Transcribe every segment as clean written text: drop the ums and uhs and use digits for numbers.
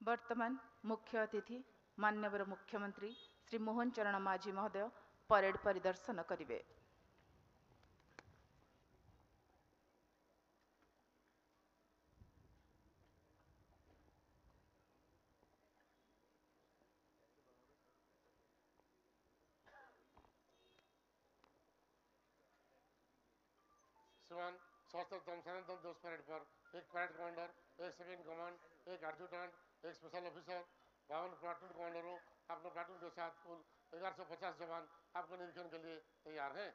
वर्तमान मुख्य अतिथि माननीय मुख्यमंत्री श्री मोहन चरण माझी महोदय परेड परिदर्शन करिवे। श्रीमान सशस्त्र दम दिवस परेड पर एक परेड कमांडर, एक सेकेंड कमांड, एक एडजुटेंट, एक स्पेशल ऑफिसर, 52 प्लाटून कमांडरों अपने प्लाटून के साथ कुल 1150 जवान आपके निरीक्षण के लिए तैयार हैं।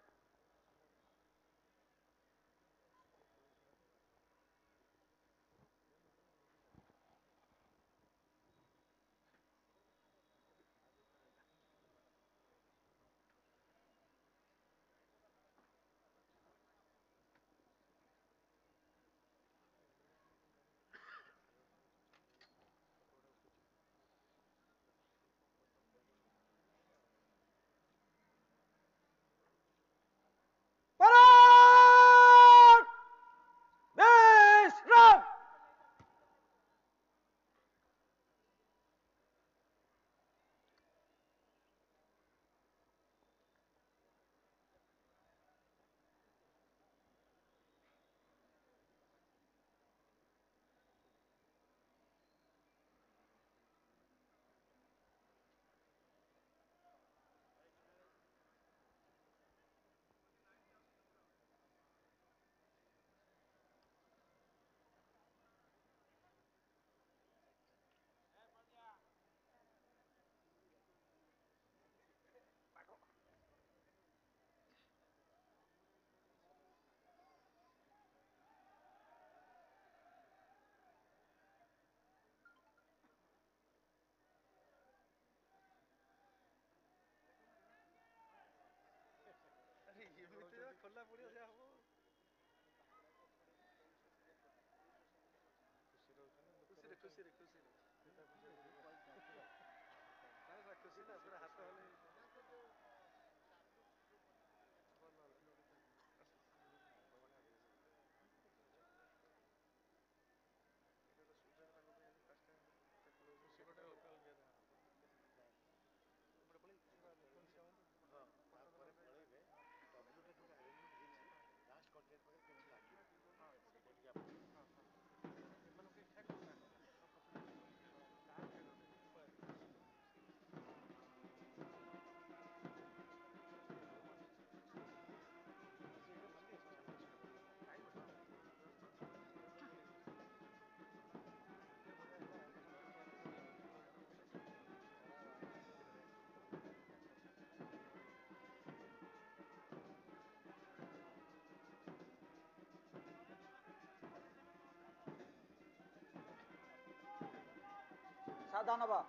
सावधान हवा।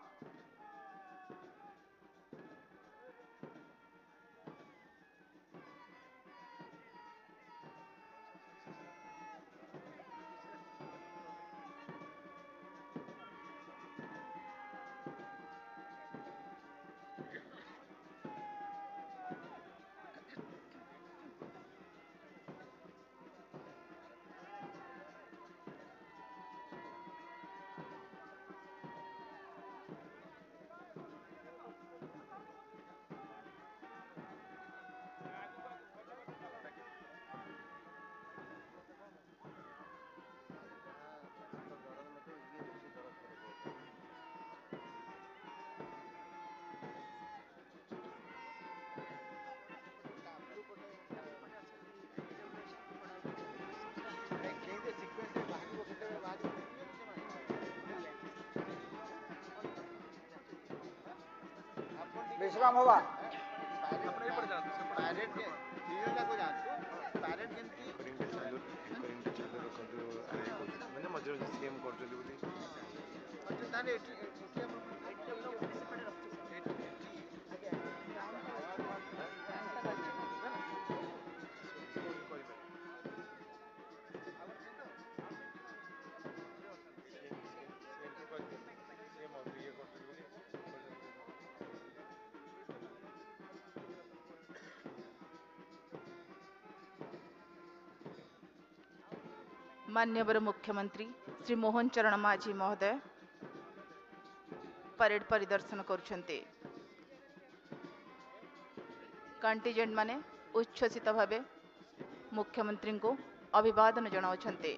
विश्राम हवा। माननीय मुख्यमंत्री श्री मोहन चरण माझी महोदय परेड परिदर्शन करुछन्ते। कंटीजेंट माने उच्छ्वसित भावे मुख्यमंत्री को अभिवादन जनाउछन्ते।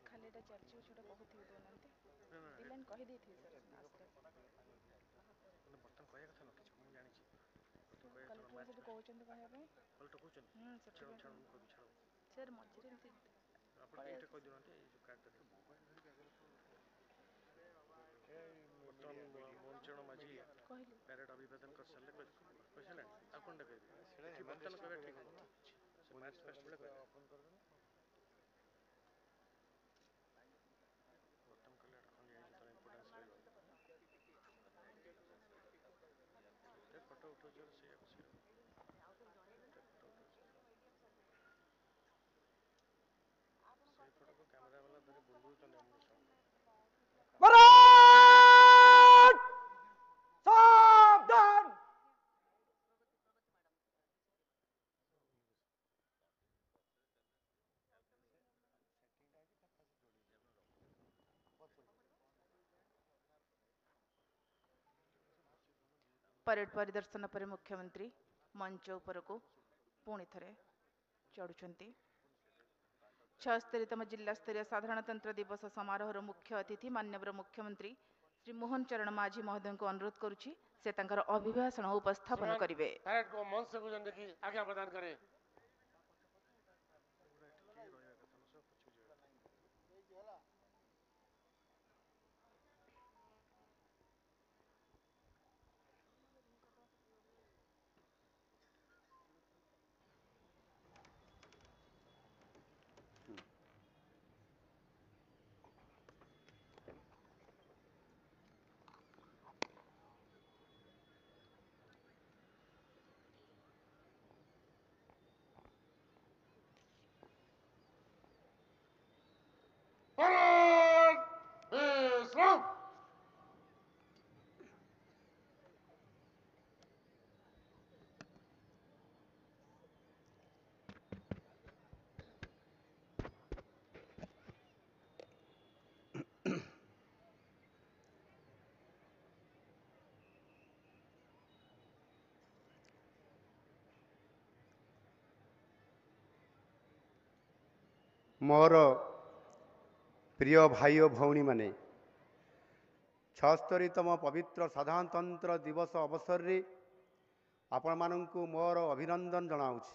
ଖାଲିଟା ଚାଲିଛି ଛୋଟ କହୁଥିବେ ଦଉନାହାନ୍ତି ପିଲାମାନେ କହିଦେଇଥିବେ ସାର୍ କଲେକ୍ଟର ସେଠି କହୁଛନ୍ତି କହିବା ପାଇଁ ସାର୍ ମଝିରେ ଏମିତି କହିଲି ପ୍ୟାରେଡ୍ ଅଭିବାଦନ କରିସାରିଲେ କହିସାରିଲାଣି ଆଉ କ'ଣ କହିବି ଏଠି ବର୍ତ୍ତମାନ କହିବା ଠିକ୍ ହେବ ସେ ମାର୍ଚ୍ଚ ଫାଷ୍ଟ ବେଳେ କହିବା ବର୍ତ୍ତମାନ କଲେ ଏଟା କ'ଣ ଜାଣିଛି ତାର ଇମ୍ପୋର୍ଟାନ୍ସ ରହିବ ଫଟୋ ଉଠଉଛି ସେଇଆକୁ ସେଇ ଫଟୋକୁ କ୍ୟାମେରା ବାଲା ଧରି ବୁଲଉଛନ୍ତି ଆମର परेड सावधान। परेड परिदर्शन पर मुख्यमंत्री मंच उपरको पुणी थरे चढ़ुछन्ति। 76तम जिला स्तरीय साधारणतंत्र दिवस समारोह मुख्य अतिथि माननीय मुख्यमंत्री श्री मोहन चरण माझी महोदय को अनुरोध करुछि से तांकर अभिभाषण उपस्थापन करिवे। परेड को मंच से गुजरने की आज्ञा प्रदान करें। परेड विश्राम। मोर प्रिय भाई और भौणी माने 76तम पवित्र साधारणतंत्र दिवस अवसर रे आपण मानंकु मोर अभिनंदन जनाउछि।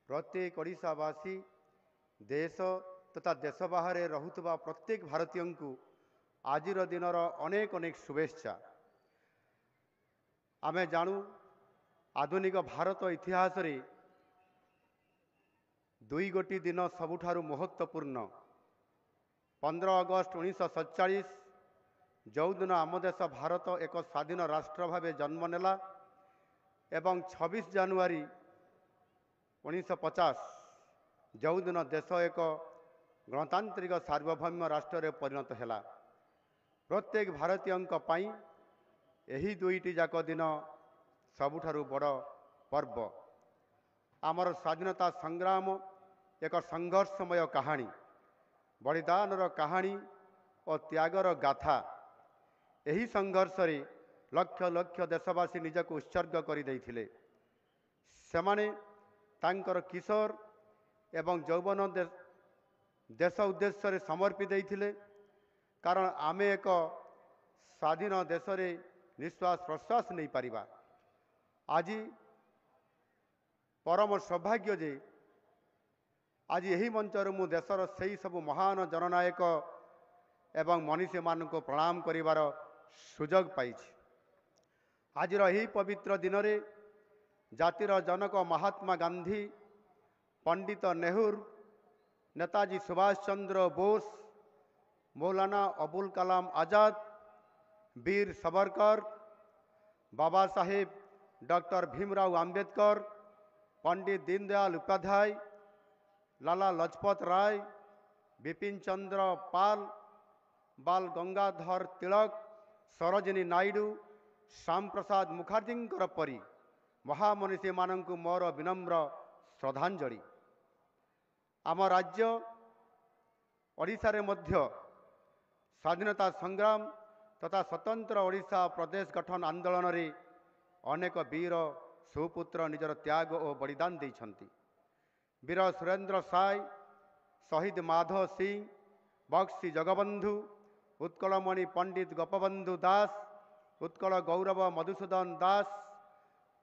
प्रत्येक ओडिशावासी देश तथा देश बाहर रहुतबा प्रत्येक भारतीय को आजिर दिनर अनेक अनेक शुभेच्छा। आमे जानू आधुनिक भारत इतिहास रे दुई गोटी दिन सबुठारु महत्वपूर्ण 15 अगस्त 1947 जो दिन आम देश भारत एक स्वाधीन राष्ट्र भाव जन्म नेला एवं 26 जानुआरी 1950 जो दिन देश एक गणतांत्रिक सार्वभौम राष्ट्र रे परिणत हैला। प्रत्येक भारतीय यही दुईटी जाक दिन सबुठारु बड़ पर्व। आमर स्वाधीनता संग्राम एक संघर्षमय कहानी, बलिदानर कहानी और त्यागर गाथा। यही संघर्ष रे लक्ष लक्ष देशवासी निजक उत्सर्ग कर देइथिले। सेमाने तांकर किशोर एवं यौवन देश उद्देश्य रे समर्पित देइथिले। कारण आमे एक स्वाधीन देश रे निश्वास प्रश्वास नहीं पारिबा। आज परम सौभाग्य जे आज यही मंचर मु देशर सही सब महान जननायक एवं मनीषी मान को प्रणाम करिवार सुजोग पाइछि। आजिर यही पवित्र दिन रे जातिर जनक महात्मा गांधी, पंडित नेहरू, नेताजी सुभाष चंद्र बोस, मौलाना अबुल कलाम आजाद, वीर सावरकर, बाबा साहेब डॉक्टर भीमराव आंबेडकर, पंडित दीनदयाल उपाध्याय, लाला लजपत राय, बिपिन चंद्र पाल, बाल गंगाधर तिलक, सरोजिनी नायडू, श्याम प्रसाद मुखर्जी परी महामनीषी मानक मोर विनम्र श्रद्धांजलि। आम राज्य ओडिशा रे मध्य स्वाधीनता संग्राम तथा स्वतंत्र ओडिशा प्रदेश गठन आंदोलन रे अनेक वीर सुपुत्र निजर त्याग और बलिदान देइछन्ति। वीर सुरेंद्र साय, शहीद माधव सिंह, बक्सी जगबंधु, उत्कलमणि पंडित गोपबंधु दास, उत्कल गौरव मधुसूदन दास,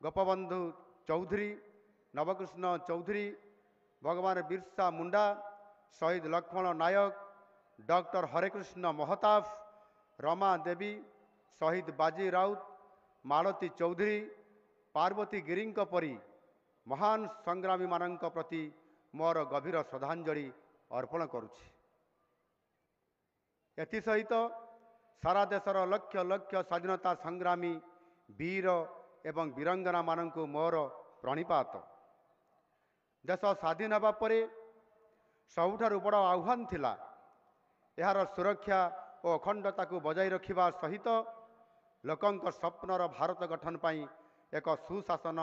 गोपबंधु चौधरी, नवकृष्ण चौधरी, भगवान बिरसा मुंडा, शहीद लक्ष्मण नायक, डॉक्टर हरेकृष्ण महताब, रमा देवी, शहीद बाजी राउत, मालती चौधरी, पार्वती गिरी परी महान संग्रामी मानक प्रति मोर गभीर श्रद्धांजलि अर्पण करुछि। एसहित सारा देशर लक्ष लक्ष स्वाधीनता संग्रामी वीर एवं वीरंगना मानक मोर प्रणिपात। देश स्वाधीन होगा पर सबुठारु बड़ आह्वान थिला यार सुरक्षा और अखंडता को बजाय रखिबा सहित लोकंक स्वप्नर भारत गठन पाई एक सुशासन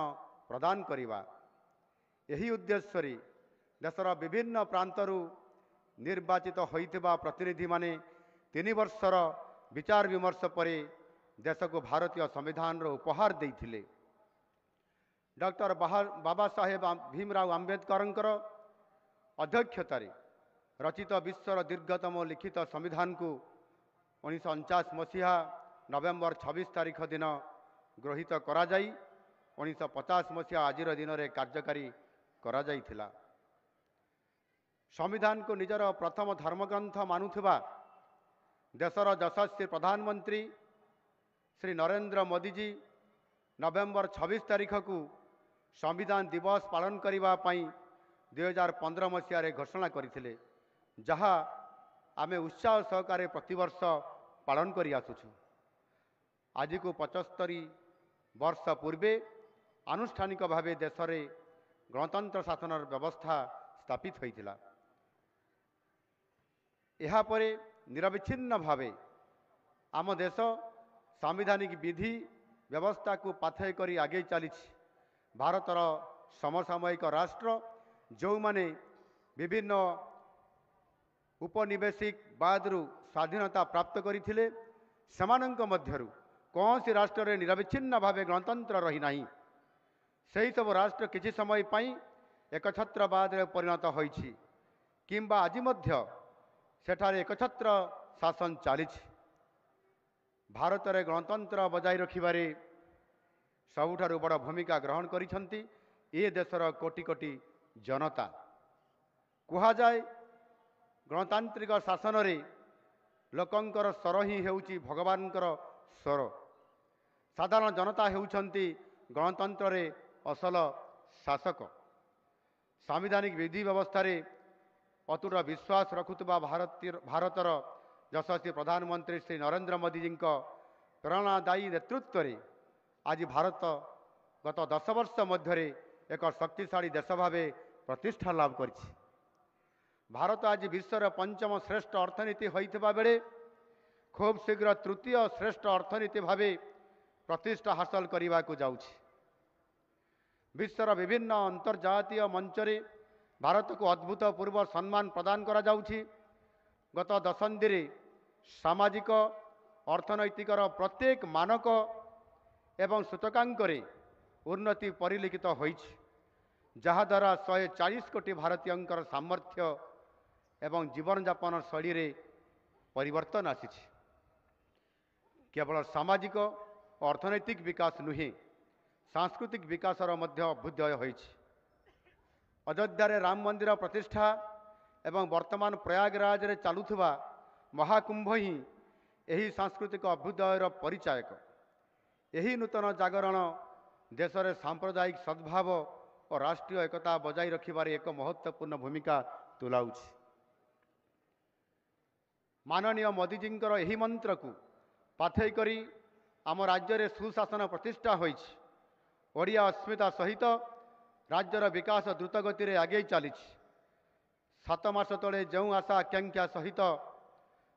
प्रदान करिबा। यही उद्देश्य देशर विभिन्न प्रांतरू निर्वाचित होइतिबा प्रतिनिधि माने 3 वर्षर विचार विमर्श पर देश को भारतीय संविधान उपहार देइथिले। डॉक्टर बाबा साहेब भीमराव आंबेडकर अध्यक्षतार रचित विश्वर दीर्घतम लिखित संविधान को 1949 मसीहा नवेम्बर 26 तारीख दिन गृहीत करा जाई 1950 मसीहा आज दिन में कार्यकारी करा जाइथिला। संविधान को निजर प्रथम धर्मग्रंथ मानुथिबा देशर यशस्वी प्रधानमंत्री श्री नरेंद्र मोदी जी नवेम्बर 26 तारीख को संविधान दिवस पालन करने 2015 मसीह घोषणा करथिले, जहा आमे उत्साह सहकारे प्रतिवर्ष पालन करि आसुछु। आज को 75 वर्ष पूर्वे आनुष्ठानिक भावे देश में गणतंत्र शासन व्यवस्था स्थापित होइथिला। एहा परे निरविच्छिन्न भावे आम देश सांविधानिक विधि व्यवस्था को पाथेय करी आगे चली। भारतर समसामयिक राष्ट्र जो माने विभिन्न उपनिवेशिक बादरू स्वाधीनता प्राप्त करथिले समानंक मध्यरु कौन सी राष्ट्र रे निरविच्छिन्न भावे गणतंत्र रही नाही। सही सब राष्ट्र किछि समय पाई एकछत्रवाद रे परिणत होइछि किंबा आज मध्य सेठारे एकछत्र शासन चलीछि। भारत रे गणतंत्र बजाय रखिबारे सबुठारु बड़ भूमिका ग्रहण करिसंती ए देशर कोटि कोटि जनता। कुहा जाए गणतांत्रिक शासन रे लोकंकर स्वर ही हेउची भगवानकर स्वर। साधारण जनता हेउछंती गणतंत्र रे असल शासक। सांविधानिक विधि व्यवस्था रे अतुट विश्वास रखुतबा भारतर यशस्वी प्रधानमंत्री श्री नरेंद्र मोदी जी प्रेरणादायी नेतृत्व रे आज भारत गत 10 वर्ष मध्य एक शक्तिशाली देश भावे प्रतिष्ठा लाभ करिछि। भारत आज विश्वर पंचम श्रेष्ठ अर्थनीति होइथिबा बेले खूब शीघ्र तृतीय श्रेष्ठ अर्थनीति भावे प्रतिष्ठा हासिल करने को जाउछि। विश्वर विभिन्न अंतर्जातीय मंचरे भारत को अभूतपूर्व सम्मान प्रदान करा जाउछि। गत दशंधि रे सामाजिक अर्थनैतिकर प्रत्येक मानक एवं सूचकांक रे उन्नति परिलिखित होइछि, जहा द्वारा 140 कोटी भारतीयंकर सामर्थ्य एवं जीवन यापन शैली रे परिवर्तन आसीछि। केवल सामाजिक अर्थनैतिक विकास नुहे सांस्कृतिक विकासर मध्य अभ्युदय होइछि। अयोध्या रे राम मंदिर प्रतिष्ठा एवं वर्तमान प्रयागराज रे चालुथुबा महाकुंभ ही एही सांस्कृतिक अभ्युदयर परिचायक। यही नूतन जागरण देश में सांप्रदायिक सद्भाव और राष्ट्रीय एकता बजाय रखिबारे एक महत्वपूर्ण भूमिका तुलाउछि। माननीय मोदी जींकर यही मंत्र को पाथेय करी आम राज्य रे सुशासन प्रतिष्ठा होइछि। ओडिया अस्मिता सहित राज्यर विकास द्रुत गति रे आगे चली। 7 ମାସ ତଳେ ଯେଉଁ ଆଶା ଆକାଂକ୍ଷା ସହିତ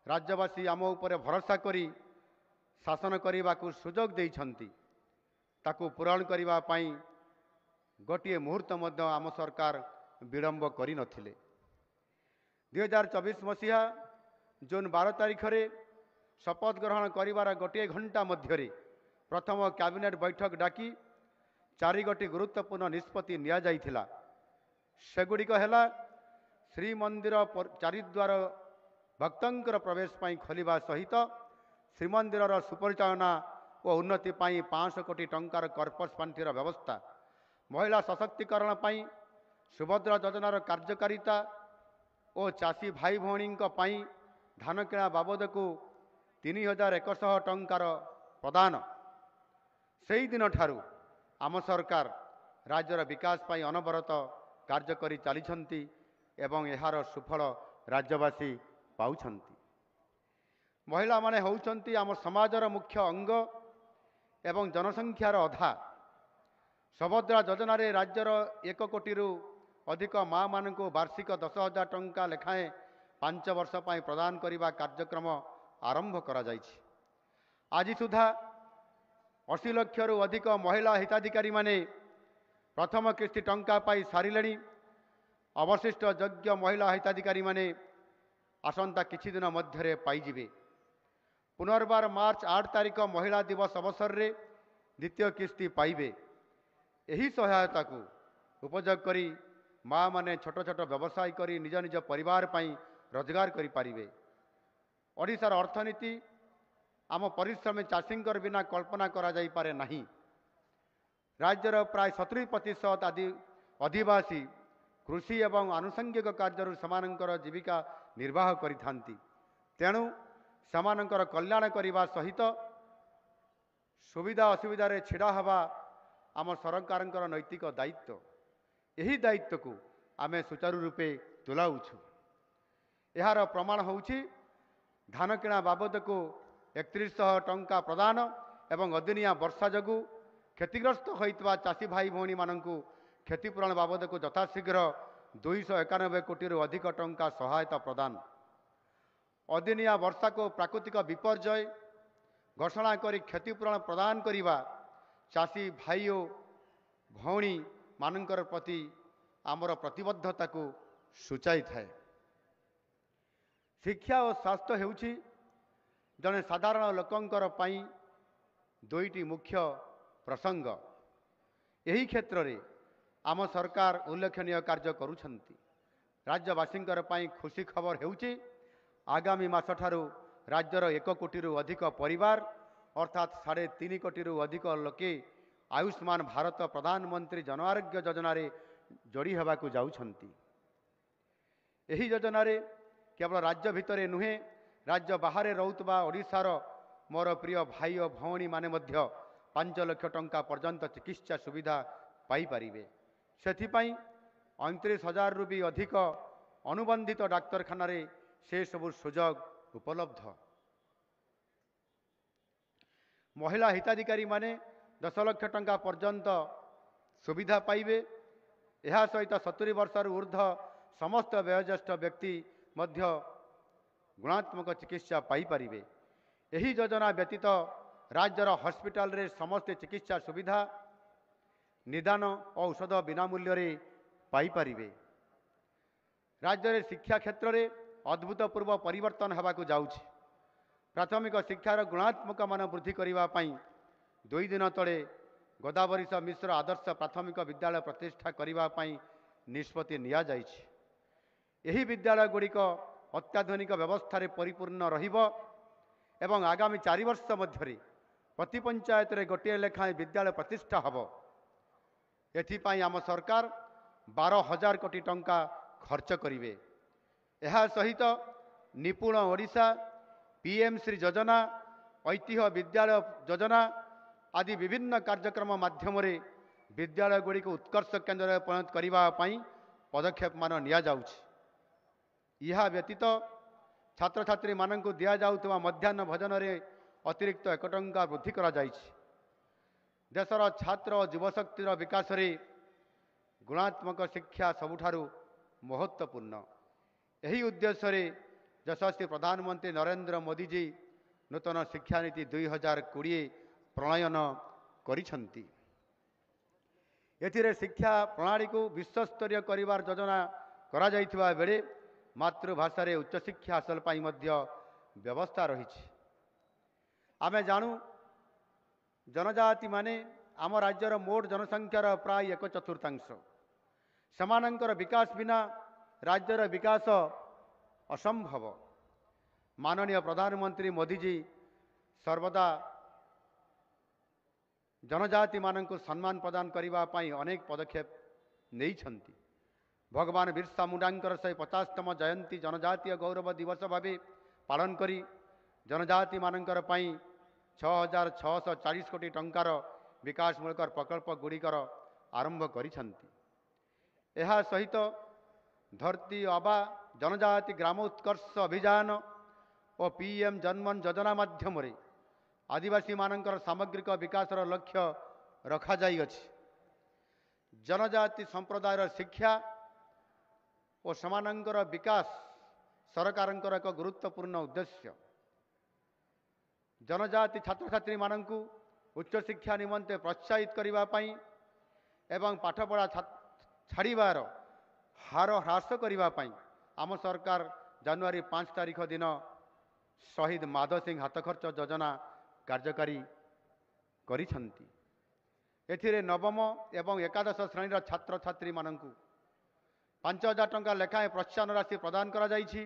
ରାଜ୍ୟବାସୀ ଆମ ଉପରେ ଭରସା କରି ଶାସନ କରିବାକୁ ସୁଯୋଗ ଦେଇଛନ୍ତି ତାକୁ ପୂରଣ କରିବା ପାଇଁ ଗୋଟିଏ ମୁହୂର୍ତ୍ତ ମଧ୍ୟ ଆମ ସରକାର ବିଳମ୍ବ କରିନଥିଲେ। 2024 ମସିହା ଜୁନ୍ 12 ତାରିଖରେ ଶପଥ ଗ୍ରହଣ କରିବାର ଗୋଟିଏ ଘଣ୍ଟା ମଧ୍ୟରେ ପ୍ରଥମ କ୍ୟାବିନେଟ୍ ବୈଠକ ଡାକି 4ଗୋଟି ଗୁରୁତ୍ୱପୂର୍ଣ୍ଣ ନିଷ୍ପତ୍ତି ନିଆଯାଇଥିଲା। ସେଗୁଡ଼ିକ ହେଲା ଶ୍ରୀମନ୍ଦିର ଚାରିଦ୍ୱାର ଭକ୍ତଙ୍କର ପ୍ରବେଶ ପାଇଁ ଖୋଲିବା ସହିତ ଶ୍ରୀମନ୍ଦିରର ସୁପରିଚାଳନା ଓ ଉନ୍ନତି ପାଇଁ 500 କୋଟି ଟଙ୍କାର କର୍ପସ୍ ପାଣ୍ଠିର ବ୍ୟବସ୍ଥା, ମହିଳା ସଶକ୍ତିକରଣ ପାଇଁ ସୁଭଦ୍ରା ଯୋଜନାର କାର୍ଯ୍ୟକାରିତା ଓ ଚାଷୀ ଭାଇ ଭଉଣୀଙ୍କ ପାଇଁ ଧାନ କିଣା ବାବଦକୁ 3100 ଟଙ୍କାର ପ୍ରଦାନ। ସେହିଦିନଠାରୁ ଆମ ସରକାର ରାଜ୍ୟର ବିକାଶ ପାଇଁ ଅନବରତ କାର୍ଯ୍ୟ କରି ଚାଲିଛନ୍ତି ଏବଂ ଏହାର ସୁଫଳ ରାଜ୍ୟବାସୀ ପାଉଛନ୍ତି। ମହିଳାମାନେ ହେଉଛନ୍ତି ଆମ ସମାଜର ମୁଖ୍ୟ ଅଙ୍ଗ ଏବଂ ଜନସଂଖ୍ୟାର ଅଧା। ସୁଭଦ୍ରା ଯୋଜନାରେ ରାଜ୍ୟର 1 କୋଟିରୁ ଅଧିକ ମା'ମାନଙ୍କୁ ବାର୍ଷିକ 10,000 ଟଙ୍କା ଲେଖାଏଁ 5 ବର୍ଷ ପାଇଁ ପ୍ରଦାନ କରିବା କାର୍ଯ୍ୟକ୍ରମ ଆରମ୍ଭ କରାଯାଇଛି। ଆଜି ସୁଦ୍ଧା 80 ଲକ୍ଷରୁ ଅଧିକ ମହିଳା ହିତାଧିକାରୀମାନେ ପ୍ରଥମ କିସ୍ତି ଟଙ୍କା ପାଇ ସାରିଲେଣି। ଅବଶିଷ୍ଟ ଯୋଗ୍ୟ ମହିଳା ହିତାଧିକାରୀମାନେ ଆସନ୍ତା କିଛି ଦିନ ମଧ୍ୟରେ ପାଇଯିବେ। ପୁନର୍ବାର ମାର୍ଚ୍ଚ 8 ତାରିଖ ମହିଳା ଦିବସ ଅବସରରେ ଦ୍ୱିତୀୟ କିସ୍ତି ପାଇବେ। ଏହି ସହାୟତାକୁ ଉପଯୋଗ କରି ମା'ମାନେ ଛୋଟ ଛୋଟ ବ୍ୟବସାୟ କରି ନିଜ ନିଜ ପରିବାର ପାଇଁ ରୋଜଗାର କରିପାରିବେ। ଓଡ଼ିଶାର ଅର୍ଥନୀତି ଆମ ପରିଶ୍ରମୀ ଚାଷୀଙ୍କର ବିନା କଳ୍ପନା କରାଯାଇପାରେ ନାହିଁ। ରାଜ୍ୟର ପ୍ରାୟ 70% ଅଧିବାସୀ କୃଷି ଏବଂ ଆନୁଷଙ୍ଗିକ କାର୍ଯ୍ୟରୁ ସେମାନଙ୍କର ଜୀବିକା ନିର୍ବାହ କରିଥାନ୍ତି। ତେଣୁ ସେମାନଙ୍କର କଲ୍ୟାଣ କରିବା ସହିତ ସୁବିଧା ଅସୁବିଧାରେ ଛିଡ଼ା ହେବା ଆମ ସରକାରଙ୍କର ନୈତିକ ଦାୟିତ୍ୱ। ଏହି ଦାୟିତ୍ୱକୁ ଆମେ ସୁଚାରୁ ରୂପେ ତୁଲାଉଛୁ। ଏହାର ପ୍ରମାଣ ହେଉଛି ଧାନ କିଣା ବାବଦକୁ 3100 ଟଙ୍କା ପ୍ରଦାନ ଏବଂ ଅଦିନିଆ ବର୍ଷା ଯୋଗୁଁ କ୍ଷତିଗ୍ରସ୍ତ ହୋଇଥିବା ଚାଷୀ ଭାଇ ଭଉଣୀମାନଙ୍କୁ କ୍ଷତିପୂରଣ ବାବଦକୁ ଯଥାଶୀଘ୍ର 291 କୋଟିରୁ ଅଧିକ ଟଙ୍କା ସହାୟତା ପ୍ରଦାନ। ଅଦିନିଆ ବର୍ଷାକୁ ପ୍ରାକୃତିକ ବିପର୍ଯ୍ୟୟ ଘୋଷଣା କରି କ୍ଷତିପୂରଣ ପ୍ରଦାନ କରିବା ଚାଷୀ ଭାଇ ଓ ଭଉଣୀମାନଙ୍କର ପ୍ରତି ଆମର ପ୍ରତିବଦ୍ଧତାକୁ ସୂଚାଇଥାଏ। ଶିକ୍ଷା ଓ ସ୍ୱାସ୍ଥ୍ୟ ହେଉଛି ଜଣେ ସାଧାରଣ ଲୋକଙ୍କର ପାଇଁ ଦୁଇଟି ମୁଖ୍ୟ ପ୍ରସଙ୍ଗ। ଏହି କ୍ଷେତ୍ରରେ ଆମ ସରକାର ଉଲ୍ଲେଖନୀୟ କାର୍ଯ୍ୟ କରୁଛନ୍ତି। ରାଜ୍ୟବାସୀଙ୍କର ପାଇଁ ଖୁସି ଖବର ହେଉଛି ଆଗାମୀ ମାସଠାରୁ ରାଜ୍ୟର 1 କୋଟିରୁ ଅଧିକ ପରିବାର ଅର୍ଥାତ୍ 3.5 କୋଟିରୁ ଅଧିକ ଲୋକେ ଆୟୁଷ୍ମାନ ଭାରତ ପ୍ରଧାନମନ୍ତ୍ରୀ ଜନ ଆରୋଗ୍ୟ ଯୋଜନାରେ ଯୋଡ଼ି ହେବାକୁ ଯାଉଛନ୍ତି। ଏହି ଯୋଜନାରେ କେବଳ ରାଜ୍ୟ ଭିତରେ ନୁହେଁ, ରାଜ୍ୟ ବାହାରେ ରହୁଥିବା ଓଡ଼ିଶାର ମୋର ପ୍ରିୟ ଭାଇ ଓ ଭଉଣୀମାନେ ମଧ୍ୟ 5 ଲକ୍ଷ ଟଙ୍କା ପର୍ଯ୍ୟନ୍ତ ଚିକିତ୍ସା ସୁବିଧା ପାଇପାରିବେ। ସେଥିପାଇଁ 29,000ରୁ ବି ଅଧିକ ଅନୁବନ୍ଧିତ ଡାକ୍ତରଖାନାରେ ସେସବୁ ସୁଯୋଗ ଉପଲବ୍ଧ। ମହିଳା ହିତାଧିକାରୀମାନେ 10 ଲକ୍ଷ ଟଙ୍କା ପର୍ଯ୍ୟନ୍ତ ସୁବିଧା ପାଇବେ। ଏହା ସହିତ 70 ବର୍ଷରୁ ଉର୍ଦ୍ଧ୍ୱ ସମସ୍ତ ବୟୋଜ୍ୟେଷ୍ଠ ବ୍ୟକ୍ତି ମଧ୍ୟ ଗୁଣାତ୍ମକ ଚିକିତ୍ସା ପାଇପାରିବେ। ଏହି ଯୋଜନା ବ୍ୟତୀତ ରାଜ୍ୟର ହସ୍ପିଟାଲରେ ସମସ୍ତେ ଚିକିତ୍ସା ସୁବିଧା, ନିଦାନ ଓ ଔଷଧ ବିନା ମୂଲ୍ୟରେ ପାଇପାରିବେ। ରାଜ୍ୟରେ ଶିକ୍ଷା କ୍ଷେତ୍ରରେ ଅଭୂତପୂର୍ବ ପରିବର୍ତ୍ତନ ହେବାକୁ ଯାଉଛି। ପ୍ରାଥମିକ ଶିକ୍ଷାର ଗୁଣାତ୍ମକ ମାନ ବୃଦ୍ଧି କରିବା ପାଇଁ 2 ଦିନ ତଳେ ଗୋଦାବରୀଶ ମିଶ୍ର ଆଦର୍ଶ ପ୍ରାଥମିକ ବିଦ୍ୟାଳୟ ପ୍ରତିଷ୍ଠା କରିବା ପାଇଁ ନିଷ୍ପତ୍ତି ନିଆଯାଇଛି। ଏହି ବିଦ୍ୟାଳୟଗୁଡ଼ିକ ଅତ୍ୟାଧୁନିକ ବ୍ୟବସ୍ଥାରେ ପରିପୂର୍ଣ୍ଣ ରହିବ ଏବଂ ଆଗାମୀ 4 ବର୍ଷ ମଧ୍ୟରେ ପ୍ରତି ପଞ୍ଚାୟତରେ ଗୋଟିଏ ଲେଖାଏଁ ବିଦ୍ୟାଳୟ ପ୍ରତିଷ୍ଠା ହେବ। ଏଥିପାଇଁ ଆମ ସରକାର 12,000 କୋଟି ଟଙ୍କା ଖର୍ଚ୍ଚ କରିବେ। ଏହା ସହିତ ନିପୁଣ ଓଡ଼ିଶା, PM ଶ୍ରୀ ଯୋଜନା, ଐତିହ୍ୟ ବିଦ୍ୟାଳୟ ଯୋଜନା ଆଦି ବିଭିନ୍ନ କାର୍ଯ୍ୟକ୍ରମ ମାଧ୍ୟମରେ ବିଦ୍ୟାଳୟଗୁଡ଼ିକୁ ଉତ୍କର୍ଷ କେନ୍ଦ୍ରରେ ପରିଣତ କରିବା ପାଇଁ ପଦକ୍ଷେପମାନ ନିଆଯାଉଛି। ଏହା ବ୍ୟତୀତ ଛାତ୍ରଛାତ୍ରୀମାନଙ୍କୁ ଦିଆଯାଉଥିବା ମଧ୍ୟାହ୍ନ ଭୋଜନରେ ଅତିରିକ୍ତ 1 ଟଙ୍କା ବୃଦ୍ଧି କରାଯାଇଛି। ଦେଶର ଛାତ୍ର ଓ ଯୁବଶକ୍ତିର ବିକାଶରେ ଗୁଣାତ୍ମକ ଶିକ୍ଷା ସବୁଠାରୁ ମହତ୍ତ୍ୱପୂର୍ଣ୍ଣ। ଏହି ଉଦ୍ଦେଶ୍ୟରେ ଯଶସ୍ୱୀ ପ୍ରଧାନମନ୍ତ୍ରୀ ନରେନ୍ଦ୍ର ମୋଦିଜୀ ନୂତନ ଶିକ୍ଷାନୀତି 2020 ପ୍ରଣୟନ କରିଛନ୍ତି। ଏଥିରେ ଶିକ୍ଷା ପ୍ରଣାଳୀକୁ ବିଶ୍ୱସ୍ତରୀୟ କରିବାର ଯୋଜନା କରାଯାଇଥିବା ବେଳେ ମାତୃଭାଷାରେ ଉଚ୍ଚଶିକ୍ଷା ହାସଲ ପାଇଁ ମଧ୍ୟ ବ୍ୟବସ୍ଥା ରହିଛି। ଆମେ ଜାଣୁ ଜନଜାତିମାନେ ଆମ ରାଜ୍ୟର ମୋଟ ଜନସଂଖ୍ୟାର ପ୍ରାୟ 1/4। ସେମାନଙ୍କର ବିକାଶ ବିନା ରାଜ୍ୟର ବିକାଶ ଅସମ୍ଭବ। ମାନନୀୟ ପ୍ରଧାନମନ୍ତ୍ରୀ ମୋଦିଜୀ ସର୍ବଦା ଜନଜାତିମାନଙ୍କୁ ସମ୍ମାନ ପ୍ରଦାନ କରିବା ପାଇଁ ଅନେକ ପଦକ୍ଷେପ ନେଇଛନ୍ତି। ଭଗବାନ ବିର୍ସା ମୁଣ୍ଡାଙ୍କର 150ତମ ଜୟନ୍ତୀ ଜନଜାତୀୟ ଗୌରବ ଦିବସ ଭାବେ ପାଳନ କରି ଜନଜାତିମାନଙ୍କର ପାଇଁ 6,640 କୋଟି ଟଙ୍କାର ବିକାଶମୂଳକ ପ୍ରକଳ୍ପ ଗୁଡ଼ିକର ଆରମ୍ଭ କରିଛନ୍ତି। ଏହା ସହିତ ଧରତୀ ଆବା ଜନଜାତି ଗ୍ରାମ ଉତ୍କର୍ଷ ଅଭିଯାନ ଓ PM ଜନମନ ଯୋଜନା ମାଧ୍ୟମରେ ଆଦିବାସୀମାନଙ୍କର ସାମଗ୍ରିକ ବିକାଶର ଲକ୍ଷ୍ୟ ରଖାଯାଇଅଛି। ଜନଜାତି ସମ୍ପ୍ରଦାୟର ଶିକ୍ଷା ଓ ସେମାନଙ୍କର ବିକାଶ ସରକାରଙ୍କର ଏକ ଗୁରୁତ୍ୱପୂର୍ଣ୍ଣ ଉଦ୍ଦେଶ୍ୟ। ଜନଜାତି ଛାତ୍ରଛାତ୍ରୀମାନଙ୍କୁ ଉଚ୍ଚଶିକ୍ଷା ନିମନ୍ତେ ପ୍ରୋତ୍ସାହିତ କରିବା ପାଇଁ ଏବଂ ପାଠପଢ଼ା ଛାଡ଼ିବାର ହାର ହ୍ରାସ କରିବା ପାଇଁ ଆମ ସରକାର ଜାନୁଆରୀ 5 ତାରିଖ ଦିନ ଶହୀଦ ମାଧବ ସିଂ ହାତଖର୍ଚ୍ଚ ଯୋଜନା କାର୍ଯ୍ୟକାରୀ କରିଛନ୍ତି। ଏଥିରେ ନବମ ଏବଂ ଏକାଦଶ ଶ୍ରେଣୀର ଛାତ୍ରଛାତ୍ରୀମାନଙ୍କୁ 5,000 ଟଙ୍କା ଲେଖାଏଁ ପ୍ରୋତ୍ସାହନ ରାଶି ପ୍ରଦାନ କରାଯାଇଛି।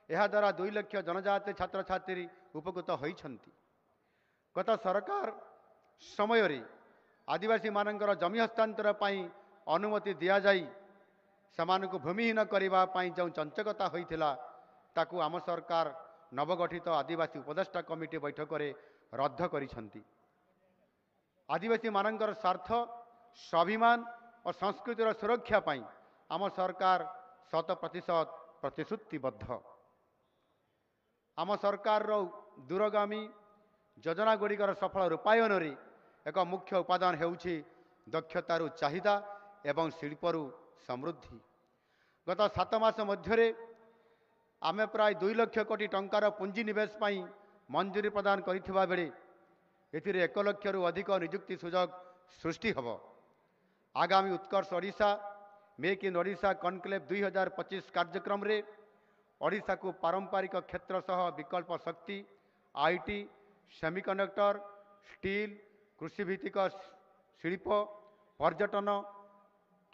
ଏହାଦ୍ୱାରା 2 ଲକ୍ଷ ଜନଜାତି ଛାତ୍ରଛାତ୍ରୀ ଉପକୃତ ହୋଇଛନ୍ତି। ଗତ ସରକାର ସମୟରେ ଆଦିବାସୀମାନଙ୍କର ଜମି ହସ୍ତାନ୍ତର ପାଇଁ ଅନୁମତି ଦିଆଯାଇ ସେମାନଙ୍କୁ ଭୂମିହୀନ କରିବା ପାଇଁ ଯେଉଁ ଚଞ୍ଚକତା ହୋଇଥିଲା ତାକୁ ଆମ ସରକାର ନବଗଠିତ ଆଦିବାସୀ ଉପଦେଷ୍ଟା କମିଟି ବୈଠକରେ ରଦ୍ଦ କରିଛନ୍ତି। ଆଦିବାସୀମାନଙ୍କର ସ୍ୱାର୍ଥ, ସ୍ୱାଭିମାନ ଓ ସଂସ୍କୃତିର ସୁରକ୍ଷା ପାଇଁ ଆମ ସରକାର 100% ପ୍ରତିଶ୍ରୁତିବଦ୍ଧ। ଆମ ସରକାରର ଦୂରଗାମୀ ଯୋଜନାଗୁଡ଼ିକର ସଫଳ ରୂପାୟନରେ ଏକ ମୁଖ୍ୟ ଉପାଦାନ ହେଉଛି ଦକ୍ଷତାରୁ ଚାହିଦା ଏବଂ ଶିଳ୍ପରୁ ସମୃଦ୍ଧି। ଗତ 7 ମାସ ମଧ୍ୟରେ ଆମେ ପ୍ରାୟ 2 ଲକ୍ଷ କୋଟି ଟଙ୍କାର ପୁଞ୍ଜିନିବେଶ ପାଇଁ ମଞ୍ଜୁରୀ ପ୍ରଦାନ କରିଥିବା ବେଳେ ଏଥିରେ 1 ଲକ୍ଷରୁ ଅଧିକ ନିଯୁକ୍ତି ସୁଯୋଗ ସୃଷ୍ଟି ହେବ। ଆଗାମୀ Utkarsh Odisha make in Odisha conclave 2025 କାର୍ଯ୍ୟକ୍ରମରେ ଓଡ଼ିଶାକୁ ପାରମ୍ପରିକ କ୍ଷେତ୍ର ସହ ବିକଳ୍ପ ଶକ୍ତି, IT, ସେମିକଣ୍ଡକ୍ଟର, ଷ୍ଟିଲ୍, କୃଷିଭିତ୍ତିକ ଶିଳ୍ପ, ପର୍ଯ୍ୟଟନ,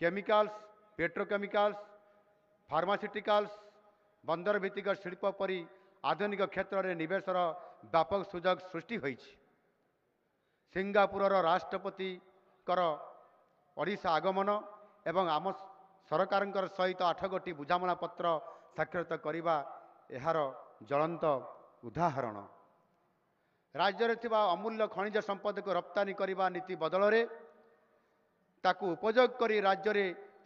କେମିକାଲ୍ସ, ପେଟ୍ରୋକେମିକାଲ୍ସ, ଫାର୍ମାସ୍ୟୁଟିକାଲ୍ସ, ବନ୍ଦର ଭିତ୍ତିକ ଶିଳ୍ପ ପରି ଆଧୁନିକ କ୍ଷେତ୍ରରେ ନିବେଶର ବ୍ୟାପକ ସୁଯୋଗ ସୃଷ୍ଟି ହୋଇଛି। ସିଙ୍ଗାପୁରର ରାଷ୍ଟ୍ରପତିଙ୍କର ଓଡ଼ିଶା ଆଗମନ ଏବଂ ଆମ ସରକାରଙ୍କର ସହିତ 8ଗୋଟି ବୁଝାମଣା ପତ୍ର ସ୍ୱାକ୍ଷରିତ କରିବା ଏହାର ଜ୍ୱଳନ୍ତ ଉଦାହରଣ। ରାଜ୍ୟରେ ଥିବା ଅମୂଲ୍ୟ ଖଣିଜ ସମ୍ପଦକୁ ରପ୍ତାନି କରିବା ନୀତି ବଦଳରେ ତାକୁ ଉପଯୋଗ କରି ରାଜ୍ୟରେ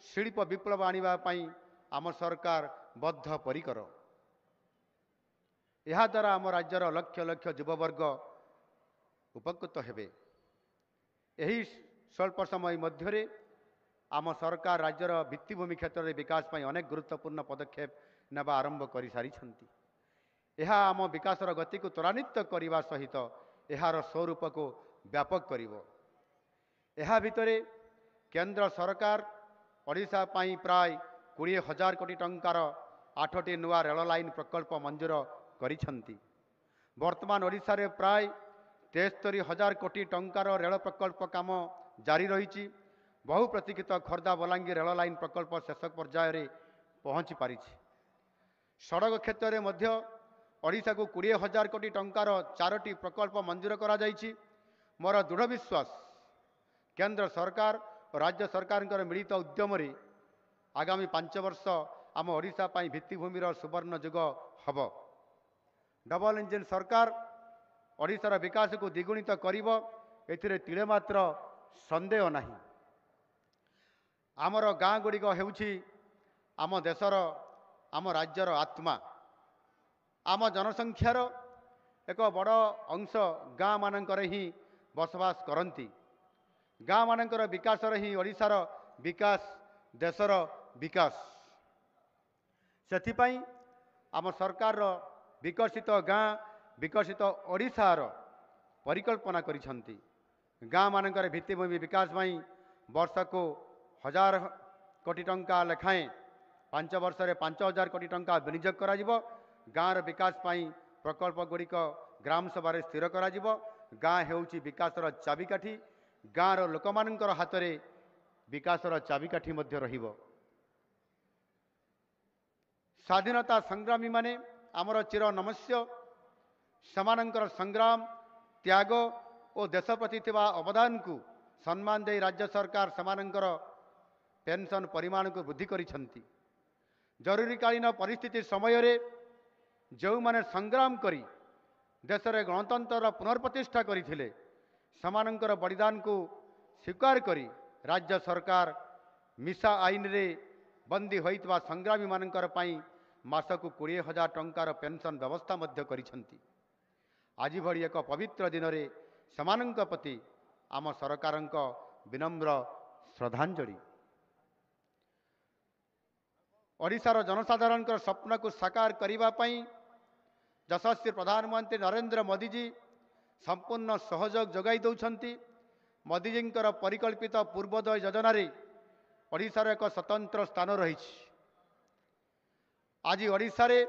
ଶିଳ୍ପ ବିପ୍ଳବ ଆଣିବା ପାଇଁ ଆମ ସରକାର ବଦ୍ଧପରିକର। ଏହାଦ୍ୱାରା ଆମ ରାଜ୍ୟର ଲକ୍ଷ ଲକ୍ଷ ଯୁବବର୍ଗ ଉପକୃତ ହେବେ। ଏହି ସ୍ୱଳ୍ପ ସମୟ ମଧ୍ୟରେ ଆମ ସରକାର ରାଜ୍ୟର ଭିତ୍ତିଭୂମି କ୍ଷେତ୍ରରେ ବିକାଶ ପାଇଁ ଅନେକ ଗୁରୁତ୍ୱପୂର୍ଣ୍ଣ ପଦକ୍ଷେପ ନେବା ଆରମ୍ଭ କରିସାରିଛନ୍ତି। ଏହା ଆମ ବିକାଶର ଗତିକୁ ତ୍ୱରାନ୍ୱିତ କରିବା ସହିତ ଏହାର ସ୍ୱରୂପକୁ ବ୍ୟାପକ କରିବ। ଏହା ଭିତରେ କେନ୍ଦ୍ର ସରକାର ଓଡ଼ିଶା ପାଇଁ ପ୍ରାୟ 20,000 କୋଟି ଟଙ୍କାର 8ଟି ନୂଆ ରେଳ ଲାଇନ୍ ପ୍ରକଳ୍ପ ମଞ୍ଜୁର କରିଛନ୍ତି। ବର୍ତ୍ତମାନ ଓଡ଼ିଶାରେ ପ୍ରାୟ 73,000 କୋଟି ଟଙ୍କାର ରେଳ ପ୍ରକଳ୍ପ କାମ ଜାରି ରହିଛି। ବହୁ ପ୍ରତୀକ୍ଷିତ ଖୋର୍ଦ୍ଧା ବଲାଙ୍ଗୀର ରେଳ ଲାଇନ୍ ପ୍ରକଳ୍ପ ଶେଷ ପର୍ଯ୍ୟାୟରେ ପହଞ୍ଚି ପାରିଛି। ସଡ଼କ କ୍ଷେତ୍ରରେ ମଧ୍ୟ ଓଡ଼ିଶାକୁ 20,000 କୋଟି ଟଙ୍କାର 4ଟି ପ୍ରକଳ୍ପ ମଞ୍ଜୁର କରାଯାଇଛି। ମୋର ଦୃଢ଼ ବିଶ୍ୱାସ କେନ୍ଦ୍ର ସରକାର ଓ ରାଜ୍ୟ ସରକାରଙ୍କର ମିଳିତ ଉଦ୍ୟମରେ ଆଗାମୀ 5 ବର୍ଷ ଆମ ଓଡ଼ିଶା ପାଇଁ ଭିତ୍ତିଭୂମିର ସୁବର୍ଣ୍ଣ ଯୁଗ ହେବ। ଡବଲ ଇଞ୍ଜିନ୍ ସରକାର ଓଡ଼ିଶାର ବିକାଶକୁ ଦ୍ୱିଗୁଣିତ କରିବ, ଏଥିରେ ତିଳେ ମାତ୍ର ସନ୍ଦେହ ନାହିଁ। ଆମର ଗାଁ ଗୁଡ଼ିକ ହେଉଛି ଆମ ଦେଶର, ଆମ ରାଜ୍ୟର ଆତ୍ମା। ଆମ ଜନସଂଖ୍ୟାର ଏକ ବଡ଼ ଅଂଶ ଗାଁ ମାନଙ୍କରେ ହିଁ ବସବାସ କରନ୍ତି। ଗାଁ ମାନଙ୍କର ବିକାଶରେ ହିଁ ଓଡ଼ିଶାର ବିକାଶ, ଦେଶର ବିକାଶ। ସେଥିପାଇଁ ଆମ ସରକାରର ବିକଶିତ ଗାଁ ବିକଶିତ ଓଡ଼ିଶାର ପରିକଳ୍ପନା କରିଛନ୍ତି। ଗାଁମାନଙ୍କରେ ଭିତ୍ତିଭୂମି ବିକାଶ ପାଇଁ ବର୍ଷକୁ 1000 କୋଟି ଟଙ୍କା ଲେଖାଏଁ 5 ବର୍ଷରେ 5000 କୋଟି ଟଙ୍କା ବିନିଯୋଗ କରାଯିବ। ଗାଁର ବିକାଶ ପାଇଁ ପ୍ରକଳ୍ପ ଗୁଡ଼ିକ ଗ୍ରାମ ସଭାରେ ସ୍ଥିର କରାଯିବ। ଗାଁ ହେଉଛି ବିକାଶର ଚାବିକାଠି। ଗାଁର ଲୋକମାନଙ୍କର ହାତରେ ବିକାଶର ଚାବିକାଠି ମଧ୍ୟ ରହିବ। ସ୍ୱାଧୀନତା ସଂଗ୍ରାମୀମାନେ ଆମର ଚିର ନମସ୍ୟ। ସେମାନଙ୍କର ସଂଗ୍ରାମ ତ୍ୟାଗ ଓ ଦେଶ ପ୍ରତି ଥିବା ଅବଦାନକୁ ସମ୍ମାନ ଦେଇ ରାଜ୍ୟ ସରକାର ସେମାନଙ୍କର ପେନ୍ସନ୍ ପରିମାଣକୁ ବୃଦ୍ଧି କରିଛନ୍ତି। ଜରୁରୀକାଳୀନ ପରିସ୍ଥିତି ସମୟରେ ଯେଉଁମାନେ ସଂଗ୍ରାମ କରି ଦେଶରେ ଗଣତନ୍ତ୍ରର ପୁନର୍ପ୍ରତିଷ୍ଠା କରିଥିଲେ ସେମାନଙ୍କର ବଳିଦାନକୁ ସ୍ୱୀକାର କରି ରାଜ୍ୟ ସରକାର ମିଶା ଆଇନରେ ବନ୍ଦୀ ହୋଇଥିବା ସଂଗ୍ରାମୀମାନଙ୍କର ପାଇଁ ମାସକୁ 20,000 ଟଙ୍କାର ପେନ୍ସନ୍ ବ୍ୟବସ୍ଥା ମଧ୍ୟ କରିଛନ୍ତି। ଆଜି ଭଳି ଏକ ପବିତ୍ର ଦିନରେ ସେମାନଙ୍କ ପ୍ରତି ଆମ ସରକାରଙ୍କ ବିନମ୍ର ଶ୍ରଦ୍ଧାଞ୍ଜଳି। ଓଡ଼ିଶାର ଜନସାଧାରଣଙ୍କର ସ୍ୱପ୍ନକୁ ସାକାର କରିବା ପାଇଁ ଯଶସ୍ୱୀ ପ୍ରଧାନମନ୍ତ୍ରୀ ନରେନ୍ଦ୍ର ମୋଦିଜୀ ସମ୍ପୂର୍ଣ୍ଣ ସହଯୋଗ ଯୋଗାଇ ଦେଉଛନ୍ତି। ମୋଦିଜୀଙ୍କର ପରିକଳ୍ପିତ ପୂର୍ବୋଦୟ ଯୋଜନାରେ ଓଡ଼ିଶାର ଏକ ସ୍ୱତନ୍ତ୍ର ସ୍ଥାନ ରହିଛି। ଆଜି ଓଡ଼ିଶାରେ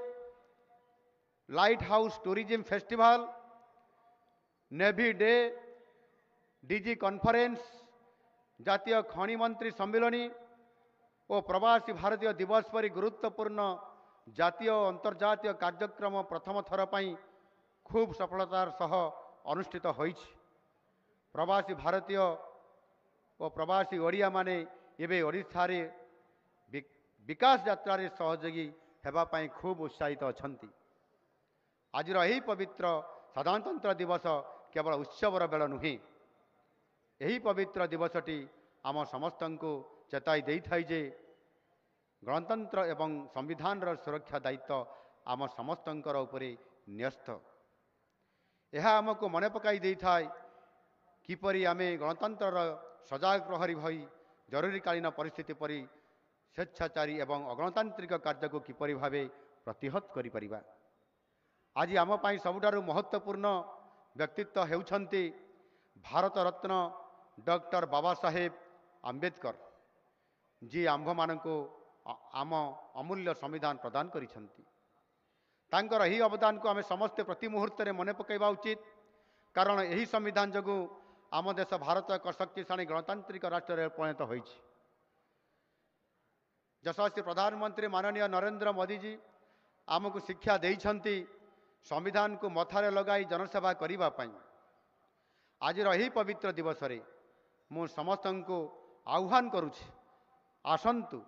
light house tourism festival, navy day, DG conference, ଜାତୀୟ ଖଣି ମନ୍ତ୍ରୀ ସମ୍ମିଳନୀ ଓ ପ୍ରବାସୀ ଭାରତୀୟ ଦିବସ ପରି ଗୁରୁତ୍ୱପୂର୍ଣ୍ଣ ଜାତୀୟ ଓ ଅନ୍ତର୍ଜାତୀୟ କାର୍ଯ୍ୟକ୍ରମ ପ୍ରଥମ ଥର ପାଇଁ ଖୁବ୍ ସଫଳତାର ସହ ଅନୁଷ୍ଠିତ ହୋଇଛି। ପ୍ରବାସୀ ଭାରତୀୟ ଓ ପ୍ରବାସୀ ଓଡ଼ିଆମାନେ ଏବେ ଓଡ଼ିଶାରେ ବିକାଶ ଯାତ୍ରାରେ ସହଯୋଗୀ ହେବା ପାଇଁ ଖୁବ୍ ଉତ୍ସାହିତ ଅଛନ୍ତି। ଆଜିର ଏହି ପବିତ୍ର ସାଧାରଣତନ୍ତ୍ର ଦିବସ କେବଳ ଉତ୍ସବର ବେଳ ନୁହେଁ। ଏହି ପବିତ୍ର ଦିବସଟି ଆମ ସମସ୍ତଙ୍କୁ ଚେତାଇ ଦେଇଥାଏ ଯେ ଗଣତନ୍ତ୍ର ଏବଂ ସମ୍ବିଧାନର ସୁରକ୍ଷା ଦାୟିତ୍ୱ ଆମ ସମସ୍ତଙ୍କର ଉପରେ ନ୍ୟସ୍ତ। ଏହା ଆମକୁ ମନେ ପକାଇ ଦେଇଥାଏ କିପରି ଆମେ ଗଣତନ୍ତ୍ରର ସଜାଗ ପ୍ରହରୀ ହୋଇ ଜରୁରୀକାଳୀନ ପରିସ୍ଥିତି ପରି ସ୍ୱେଚ୍ଛାଚାରୀ ଏବଂ ଅଗଣତାନ୍ତ୍ରିକ କାର୍ଯ୍ୟକୁ କିପରି ଭାବେ ପ୍ରତିହତ କରିପାରିବା। ଆଜି ଆମ ପାଇଁ ସବୁଠାରୁ ମହତ୍ତ୍ୱପୂର୍ଣ୍ଣ ବ୍ୟକ୍ତିତ୍ୱ ହେଉଛନ୍ତି ଭାରତ ରତ୍ନ ଡକ୍ଟର ବାବା ସାହେବ ଆମ୍ବେଦକର, ଯିଏ ଆମ୍ଭମାନଙ୍କୁ ଆମ ଅମୂଲ୍ୟ ସମ୍ବିଧାନ ପ୍ରଦାନ କରିଛନ୍ତି। ତାଙ୍କର ଏହି ଅବଦାନକୁ ଆମେ ସମସ୍ତେ ପ୍ରତି ମୁହୂର୍ତ୍ତରେ ମନେ ପକାଇବା ଉଚିତ, କାରଣ ଏହି ସମ୍ବିଧାନ ଯୋଗୁଁ ଆମ ଦେଶ ଭାରତ ଏକ ଶକ୍ତିଶାଳୀ ଗଣତାନ୍ତ୍ରିକ ରାଷ୍ଟ୍ରରେ ପରିଣତ ହୋଇଛି। ଯଶସ୍ୱୀ ପ୍ରଧାନମନ୍ତ୍ରୀ ମାନନୀୟ ନରେନ୍ଦ୍ର ମୋଦିଜୀ ଆମକୁ ଶିକ୍ଷା ଦେଇଛନ୍ତି ସମ୍ବିଧାନକୁ ମଥାରେ ଲଗାଇ ଜନସେବା କରିବା ପାଇଁ। ଆଜିର ଏହି ପବିତ୍ର ଦିବସରେ ମୁଁ ସମସ୍ତଙ୍କୁ ଆହ୍ୱାନ କରୁଛି, ଆସନ୍ତୁ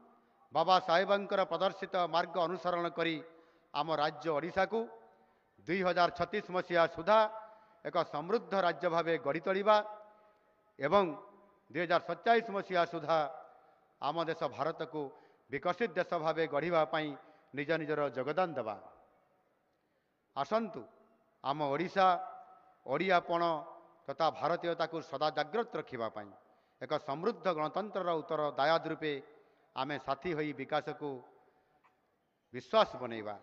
ବାବା ସାହେବଙ୍କର ପ୍ରଦର୍ଶିତ ମାର୍ଗ ଅନୁସରଣ କରି ଆମ ରାଜ୍ୟ ଓଡ଼ିଶାକୁ 2036 ମସିହା ସୁଦ୍ଧା ଏକ ସମୃଦ୍ଧ ରାଜ୍ୟ ଭାବେ ଗଢ଼ି ତୋଳିବା ଏବଂ 2047 ମସିହା ସୁଦ୍ଧା ଆମ ଦେଶ ଭାରତକୁ ବିକଶିତ ଦେଶ ଭାବେ ଗଢ଼ିବା ପାଇଁ ନିଜ ନିଜର ଯୋଗଦାନ ଦେବା। ଆସନ୍ତୁ ଆମ ଓଡ଼ିଶା ଓଡ଼ିଆପଣ ତଥା ଭାରତୀୟତାକୁ ସଦା ଜାଗ୍ରତ ରଖିବା ପାଇଁ ଏକ ସମୃଦ୍ଧ ଗଣତନ୍ତ୍ରର ଉତ୍ତର ଦାୟାଦ ରୂପେ ଆମେ ସାଥୀ ହୋଇ ବିକାଶକୁ ବିଶ୍ୱାସ ବନେଇବା।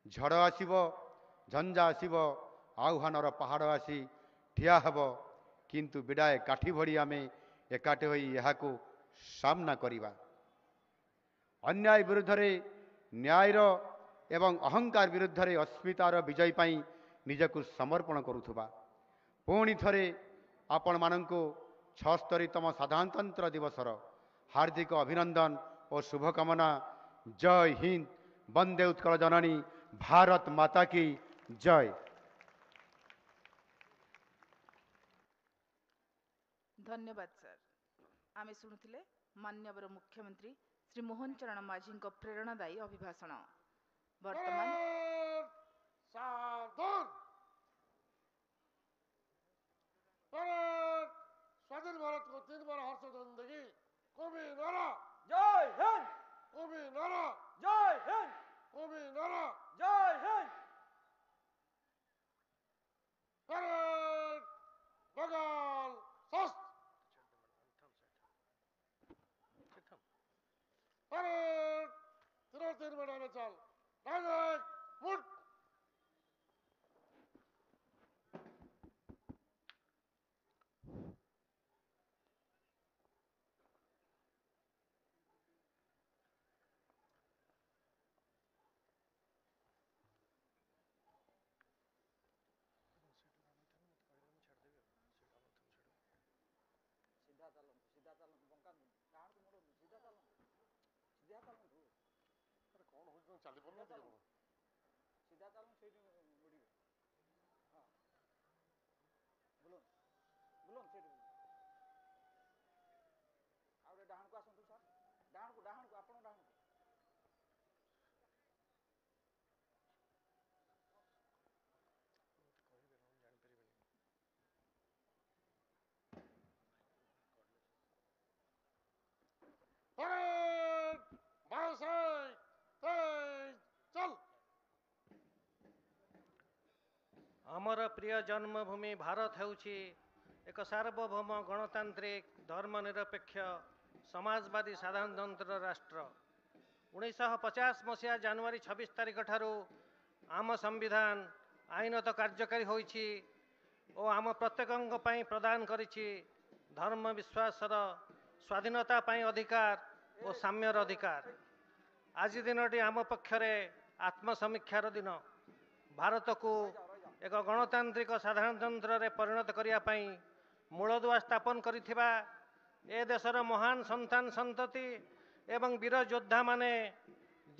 ଝଡ଼ ଆସିବ, ଝଞ୍ଜା ଆସିବ, ଆହ୍ୱାନର ପାହାଡ଼ ଆସି ଠିଆ ହେବ, କିନ୍ତୁ ବିଡ଼ାଏ କାଠି ଭଳି ଆମେ ଏକାଠି ହୋଇ ଏହାକୁ ସାମ୍ନା କରିବା। ଅନ୍ୟାୟ ବିରୁଦ୍ଧରେ ନ୍ୟାୟର ଏବଂ ଅହଙ୍କାର ବିରୁଦ୍ଧରେ ଅସ୍ମିତାର ବିଜୟ ପାଇଁ ନିଜକୁ ସମର୍ପଣ କରୁଥିବା ପୁଣି ଥରେ ଆପଣମାନଙ୍କୁ 76ତମ ସାଧାରଣତନ୍ତ୍ର ଦିବସର ହାର୍ଦ୍ଦିକ ଅଭିନନ୍ଦନ ଓ ଶୁଭକାମନା। ଜୟ ହିନ୍ଦ, ବନ୍ଦେ ଉତ୍କଳ ଜନନୀ, ଭାରତ ମାତା କି ଜୟ। ଧନ୍ୟବାଦ ସାର୍। ଆମେ ଶୁଣୁଥିଲେ ମାନ୍ୟବର ମୁଖ୍ୟମନ୍ତ୍ରୀ ଶ୍ରୀ ମୋହନ ଚରଣ ମାଝୀଙ୍କ ପ୍ରେରଣାଦାୟୀ ଅଭିଭାଷଣ। ବର୍ତ୍ତମାନ सावधान। स्वाधीन भारत को 3 बार हर्ष जिंदगी कभी नारा जय हिंद, कभी नारा जय हिंद, कभी नारा जय हिंद। परेड बगाल शस्त्र परेड 3 मिनट Direct, put. सीधा चलन बंका डाण को मोड़ सीधा चलन अरे कौन हो तुम चाली पड़ना ଟିକେ କଣ सीधा चलन ସେଇଠି ମୁଡ଼ିବେ ହଁ ବୁଲୁନ ବୁଲୁନ ସେଇଠି ଆଉ ଗୋଟେ ଡାହାଣକୁ ଆସନ୍ତୁ ସାର୍ ଡାହାଣକୁ ଆପଣ ଡାହାଣକୁ Parade! By side! Side! चल! ଆମର ପ୍ରିୟ ଜନ୍ମଭୂମି ଭାରତ ହେଉଛି ଏକ ସାର୍ବଭୌମ ଗଣତାନ୍ତ୍ରିକ ଧର୍ମନିରପେକ୍ଷ ସମାଜବାଦୀ ସାଧାରଣତନ୍ତ୍ର ରାଷ୍ଟ୍ର। 1950 ମସିହା ଜାନୁଆରୀ 26 ତାରିଖ ଠାରୁ ଆମ ସମ୍ବିଧାନ ଆଇନତଃ କାର୍ଯ୍ୟକାରୀ ହୋଇଛି ଓ ଆମ ପ୍ରତ୍ୟେକଙ୍କ ପାଇଁ ପ୍ରଦାନ କରିଛି ଧର୍ମ ବିଶ୍ୱାସର ସ୍ୱାଧୀନତା ପାଇଁ ଅଧିକାର ଓ ସାମ୍ୟର ଅଧିକାର। ଆଜି ଦିନଟି ଆମ ପକ୍ଷରେ ଆତ୍ମସମୀକ୍ଷାର ଦିନ। ଭାରତକୁ ଏକ ଗଣତାନ୍ତ୍ରିକ ସାଧାରଣତନ୍ତ୍ରରେ ପରିଣତ କରିବା ପାଇଁ ମୂଳଦୁଆ ସ୍ଥାପନ କରିଥିବା ଏ ଦେଶର ମହାନ ସନ୍ତାନ ସନ୍ତତି ଏବଂ ବୀର ଯୋଦ୍ଧାମାନେ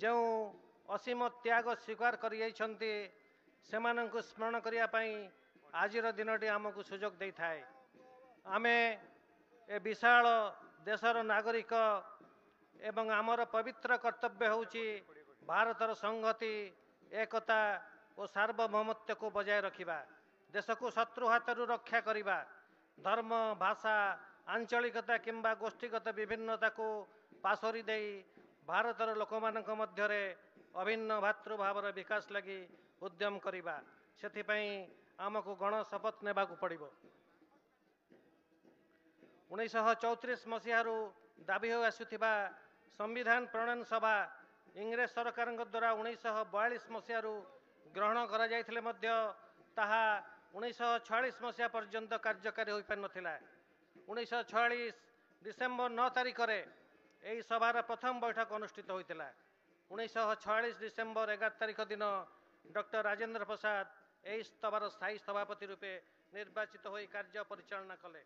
ଯେଉଁ ଅସୀମ ତ୍ୟାଗ ସ୍ୱୀକାର କରିଯାଇଛନ୍ତି ସେମାନଙ୍କୁ ସ୍ମରଣ କରିବା ପାଇଁ ଆଜିର ଦିନଟି ଆମକୁ ସୁଯୋଗ ଦେଇଥାଏ। ଆମେ ଏ ବିଶାଳ ଦେଶର ନାଗରିକ ଏବଂ ଆମର ପବିତ୍ର କର୍ତ୍ତବ୍ୟ ହେଉଛି ଭାରତର ସଂହତି ଏକତା ଓ ସାର୍ବଭୌମତ୍ୱକୁ ବଜାୟ ରଖିବା, ଦେଶକୁ ଶତ୍ରୁ ହାତରୁ ରକ୍ଷା କରିବା, ଧର୍ମ ଭାଷା ଆଞ୍ଚଳିକତା କିମ୍ବା ଗୋଷ୍ଠୀଗତ ବିଭିନ୍ନତାକୁ ପାସୋରି ଦେଇ ଭାରତର ଲୋକମାନଙ୍କ ମଧ୍ୟରେ ଅଭିନ୍ନ ଭାତୃଭାବର ବିକାଶ ଲାଗି ଉଦ୍ୟମ କରିବା। ସେଥିପାଇଁ ଆମକୁ ଗଣ ଶପଥ ନେବାକୁ ପଡ଼ିବ। 1934 ମସିହାରୁ ଦାବି ହୋଇ ଆସୁଥିବା ସମ୍ବିଧାନ ପ୍ରଣୟନ ସଭା ଇଂରେଜ ସରକାରଙ୍କ ଦ୍ୱାରା 1942 ମସିହାରୁ ଗ୍ରହଣ କରାଯାଇଥିଲେ ମଧ୍ୟ ତାହା 1946 ମସିହା ପର୍ଯ୍ୟନ୍ତ କାର୍ଯ୍ୟକାରୀ ହୋଇପାରିନଥିଲା। 1946 ଡିସେମ୍ବର 9 ତାରିଖରେ ଏହି ସଭାର ପ୍ରଥମ ବୈଠକ ଅନୁଷ୍ଠିତ ହୋଇଥିଲା। 1946 ଡିସେମ୍ବର 11 ତାରିଖ ଦିନ ଡକ୍ଟର ରାଜେନ୍ଦ୍ର ପ୍ରସାଦ ଏହି ସଭାର ସ୍ଥାୟୀ ସଭାପତି ରୂପେ ନିର୍ବାଚିତ ହୋଇ କାର୍ଯ୍ୟ ପରିଚାଳନା କଲେ।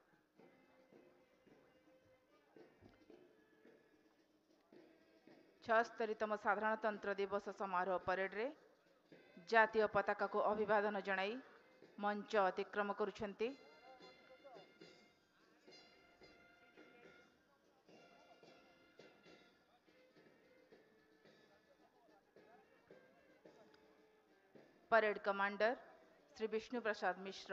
ଛଅସ୍ତରୀତମ ସାଧାରଣତନ୍ତ୍ର ଦିବସ ସମାରୋହ ପରେଡରେ ଜାତୀୟ ପତାକାକୁ ଅଭିବାଦନ ଜଣାଇ ମଞ୍ଚ ଅତିକ୍ରମ କରୁଛନ୍ତି परेड कमांडर श्री विष्णु प्रसाद मिश्र।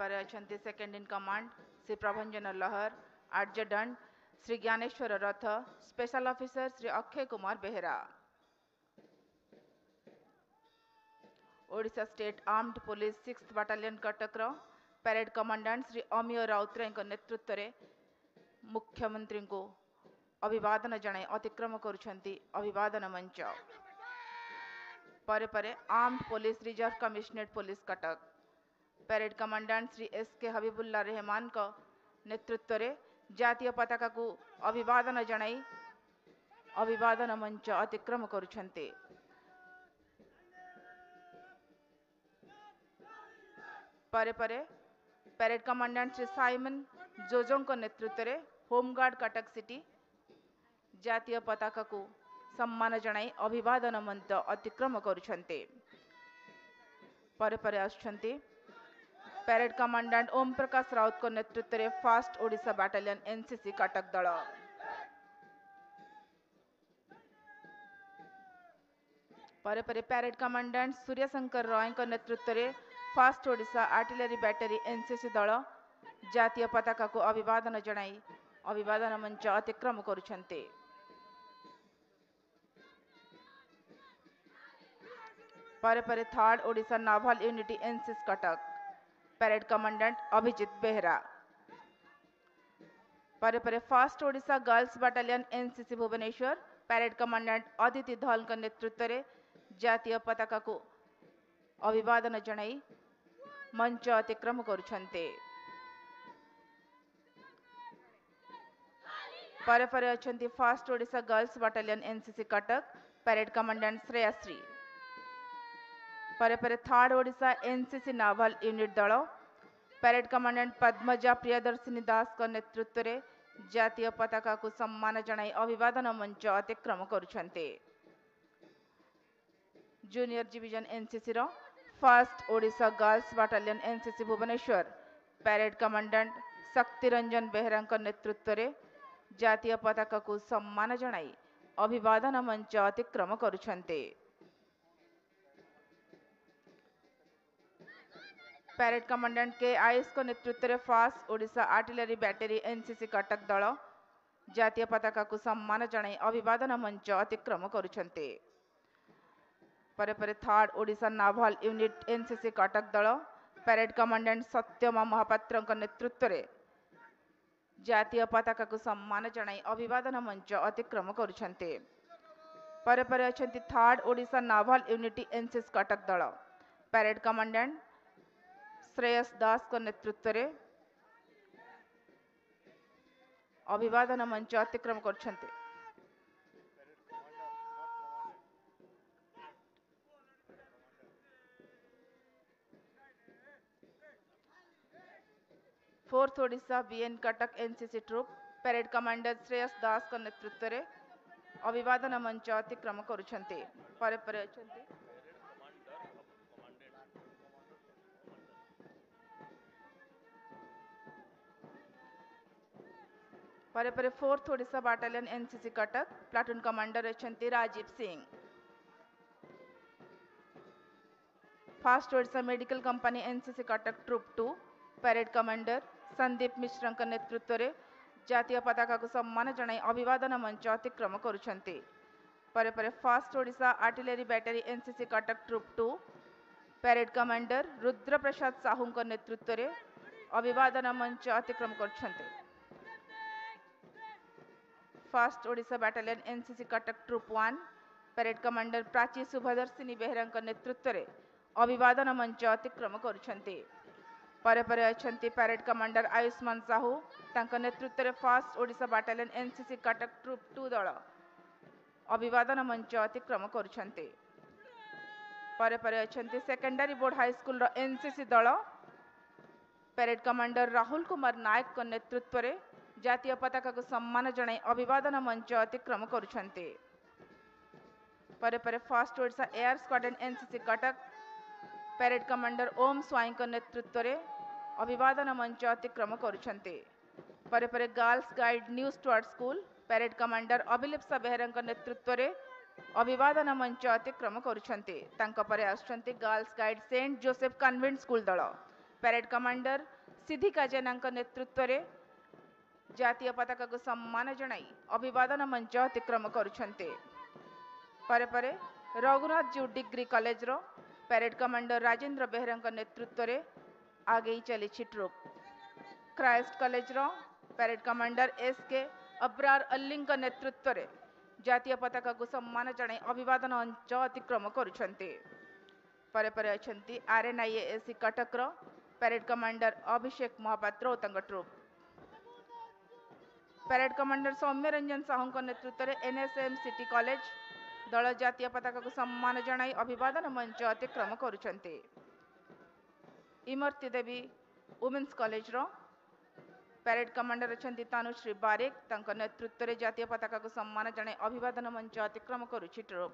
पर अछंती सेकेंड इन कमांड श्री प्रभंजन लहर, एडजटेंट श्री ज्ञानेश्वर रथ, special officer Shri Akshay Kumar Behera. Odisha state armed police 6th battalion Cuttack parade commandant Shri Amiya Routray नेतृत्व में मुख्यमंत्री को अभिवादन जणाई अतिक्रम करुछंती अभिवादन मंच। परे परे armed police reserve commissionerate police Cuttack parade commandant Shri SK. Habibullah Rahman को नेतृत्व में जातीय पताका को अभिवादन जणाई अभिवादन मंच अतिक्रम करुछंती। परे परे परेड कमांडेंट श्री साइमन जोजों को नेतृत्व में होमगार्ड कटक सिटी जातीय पताका को सम्मान जणाई अभिवादन मंच अतिक्रम करुछंती। परे परे आछंती परेड कमांडेंट ओम प्रकाश राउत को नेतृत्व में fast Odisha battalion NCC Cuttack दल। परे परे परेड कमांडेंट सूर्यशंकर रॉय को नेतृत्व में fast Odisha artillery battery NCC दल जातीय पताका को अभिवादन जणाई अभिवादन मंच अतिक्रम करुछंती। परे परे third Odisha naval unit NCC Cuttack parade commandant Abhijit Behera. ପରେ ପରେ first Odisha girls battalion NCC Bhubaneswar parade commandant Aditi ଧଳଙ୍କ ନେତୃତ୍ୱରେ ଜାତୀୟ ପତାକାକୁ ଅଭିବାଦନ ଜଣାଇ ମଞ୍ଚ ଅତିକ୍ରମ କରୁଛନ୍ତି। ପରେ ପରେ ଅଛନ୍ତି first Odisha girls battalion NCC Cuttack parade commandant Shreyashree. ପରେ ପରେ third Odisha NCC naval unit ଦଳ ପ୍ୟାରେଡ୍ କମାଣ୍ଡାଣ୍ଟ ପଦ୍ମଜା ପ୍ରିୟଦର୍ଶିନୀ ଦାସଙ୍କ ନେତୃତ୍ୱରେ ଜାତୀୟ ପତାକାକୁ ସମ୍ମାନ ଜଣାଇ ଅଭିବାଦନ ମଞ୍ଚ ଅତିକ୍ରମ କରୁଛନ୍ତି। ଜୁନିୟର ଡିଭିଜନ ଏନସିସିର first Odisha girls battalion NCC Bhubaneswar parade commandant Shakti Ranjan ବେହେରାଙ୍କ ନେତୃତ୍ୱରେ ଜାତୀୟ ପତାକାକୁ ସମ୍ମାନ ଜଣାଇ ଅଭିବାଦନ ମଞ୍ଚ ଅତିକ୍ରମ କରୁଛନ୍ତି। ପ୍ୟାରେଡ୍ କମାଣ୍ଡାଣ୍ଟ କେ ଆୟୁଷଙ୍କ ନେତୃତ୍ୱରେ first Odisha artillery battery NCC Cuttack ଦଳ ଜାତୀୟ ପତାକାକୁ ସମ୍ମାନ ଜଣାଇ ଅଭିବାଦନ ମଞ୍ଚ ଅତିକ୍ରମ କରୁଛନ୍ତି। ପରେ ପରେ third Odisha naval unit NCC Cuttack ଦଳ ପ୍ୟାରେଡ୍ କମାଣ୍ଡାଣ୍ଟ ସତ୍ୟମା ମହାପାତ୍ରଙ୍କ ନେତୃତ୍ୱରେ ଜାତୀୟ ପତାକାକୁ ସମ୍ମାନ ଜଣାଇ ଅଭିବାଦନ ମଞ୍ଚ ଅତିକ୍ରମ କରୁଛନ୍ତି। ପରେ ପରେ ଅଛନ୍ତି third Odisha naval unit NCC Cuttack ଦଳ ପ୍ୟାରେଡ୍ କମାଣ୍ଡାଣ୍ଟ ଶ୍ରେୟସ ଦାସଙ୍କ ନେତୃତ୍ୱରେ ଅଭିବାଦନ ମଞ୍ଚ ଅତିକ୍ରମ କରୁଛନ୍ତି। Fourth Odisha BN Cuttack NCC troop parade commander Shreyas Das का नेतृत्व में अभिवादन मंच अतिक्रम करुछन्ते। परे परे अछन्ते परे परे fourth Odisha battalion NCC Cuttack platoon commander अछन्ते Rajeev Singh. First Odisha medical company NCC Cuttack troop 2 parade commander Sandeep Mishra नेतृत्व में जातीय पताका को सम्मान जणाई अभिवादन मंच अतिक्रम करुछन्ते। परे परे first Odisha artillery battery NCC Cuttack troop 2 parade commander Rudra Prasad Sahu नेतृत्व में अभिवादन मंच अतिक्रम करुछन्ते। First Odisha battalion NCC Cuttack troop 1 parade commander Prachi Subhadarshini Behera नेतृत्व में अभिवादन मंच अतिक्रम करुछन्ते। परे परे अछन्ति पैरेड कमांडर आयुष्मान साहू तांका नेतृत्व में first Odisha battalion NCC Cuttack troop 2 दल अभिवादन मंच अतिक्रम करुछन्ते। परे परे अछन्ति सेकेंडरी बोर्ड हाई स्कूल रो एनसीसी दल पैरेड कमांडर राहुल कुमार नायक को नेतृत्व में जातीय पताका को सम्मान जणाई अभिवादन मंच अतिक्रम करुछन्ते। परे परे first Odisha air squadron NCC Cuttack parade commander Om Swain को नेतृत्व में अभिवादन मंच अतिक्रम करुछन्ते। परे परे girls guide new Stuart school parade commander Abhilipsa Behera नेतृत्व में अभिवादन मंच अतिक्रम करुछन्ते। तांका परे आसुछन्ते girls guide Saint Joseph convent school दल पैरेड कमांडर सिद्धिका जेना नेतृत्व में जातीय पताका को सम्मान जणाई अभिवादन मंच अतिक्रम करुछन्ते। परे परे रघुनाथ जीव डिग्री कॉलेज रो पैरेड कमांडर राजेंद्र बेहरा नेतृत्व में आगे चली ट्रुप। क्राइस्ट कॉलेज रो पैरेड कमांडर एसके अब्रार अल्ली नेतृत्व में जातीय पताका को सम्मान जणाई अभिवादन मंच अतिक्रम करुछन्ते। परे परे अछन्ति आरएनआईएएससी कटक रो पैरेड कमांडर अभिषेक महापात्र और तांका ट्रुप। पैरेड कमांडर सौम्य रंजन साहू नेतृत्व में एनएसएम सिटी कॉलेज दल जातीय पताका को सम्मान जणाई अभिवादन मंच अतिक्रम करुछन्ते। इमर्ती देवी वुमेन्स कॉलेज रो पैरेड कमांडर अछन्ति तानुश्री बारिक तांका नेतृत्व में जातीय पताका को सम्मान जणाई अभिवादन मंच अतिक्रम करुछि ट्रुप।